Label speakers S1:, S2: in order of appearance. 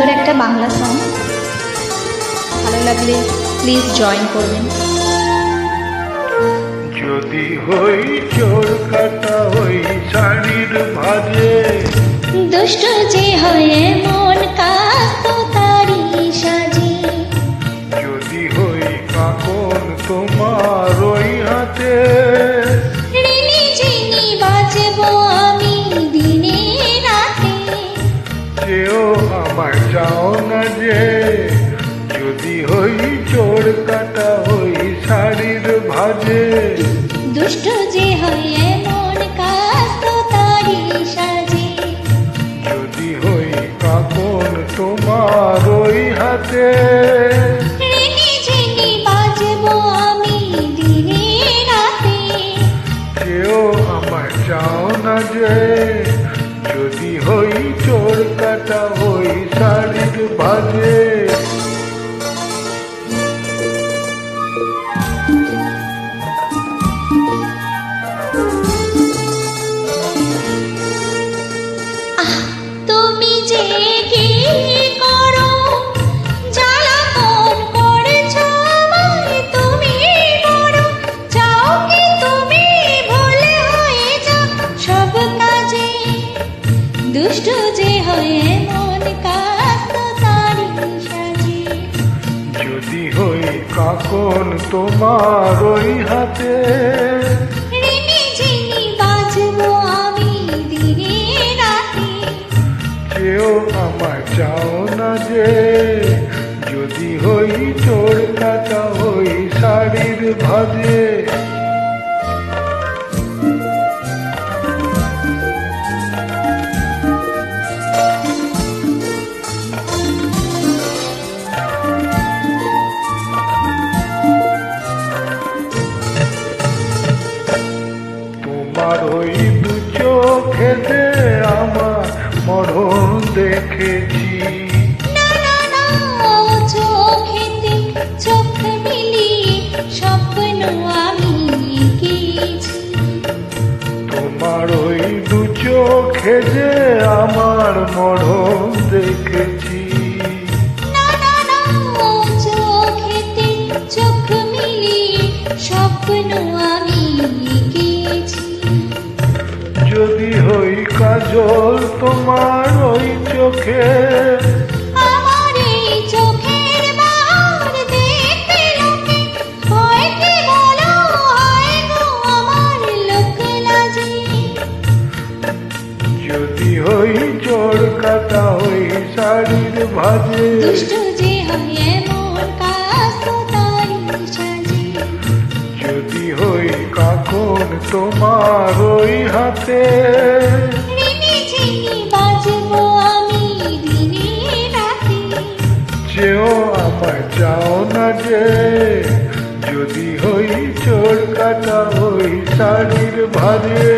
S1: সুন্দর একটা বাংলা সং, ভালো লাগলে প্লিজ জয়েন করবেন।
S2: যদি হই চোর কাটা ওই শাড়ির ভাজে,
S1: দুষ্ট যে হয় মন কাস্ত তারি সাজে,
S2: যদি হই কাকন তোমার ওই হাতে,
S1: ঋণী যিনি বাঁচব আমি দিনে রাতে,
S2: যেও আমার চাও না যে, যদি হই চোর কাটা ওই শাড়ির ভাজে,
S1: দুষ্ট যে হয় মন কাস্ত তারি সাজে,
S2: যদি হই কাকন তোমার ওই হাতে,
S1: ঋণী যিনি বাঁচব আমি দিনে রাতে,
S2: যেও আমার চাও না যে, যদি হই চোর কাটা ওই শাড়ির ভাজে।
S1: তুমি যে কি করো জ্বালাতন করেছো আমায়, তুমি বড় চাও কি তুমি ভুলে হয়ে যাও সব কাজে, দুষ্ট যে হয়ে মন কাস্ত তারি সাজে,
S2: যদি হই কাকন তোমার ওই হাতে,
S1: ঋণী যিনি বাঁচব আমি দিনে রাতে,
S2: কেউ আমার চাও না যে, যদি হই চোর কাটা ওই শাড়ির ভাজে। তোমার ওই দু চোখেতে আমার মরণ দেখেছি,
S1: না না না চোখেতে চোখ মিলিয়ে স্বপ্ন আমি এঁকেছি,
S2: তোমার ওই দু চোখে যে আমার মরণ দেখেছি,
S1: না না না চোখেতে চোখ মিলিয়ে স্বপ্ন আমি এঁকেছি,
S2: যদি হই কাজল তোমার ওই চোখে,
S1: আমার এই চোখের বাহার দেখে লোকে হয় কি বলো হয় গো আমার লোক লাজে,
S2: যদি হই চোর কাটা ওই শাড়ির ভাজে,
S1: দুষ্ট যে হয় মন কাস্ত তারি সাজে,
S2: যদি হই কাকন তোমার ওই হাতে,
S1: ঋণী যিনি বাঁচব আমি দিনে রাতে,
S2: যেও আমার চাও না যে, যদি হই চোর কাটা ওই শাড়ির ভাজে।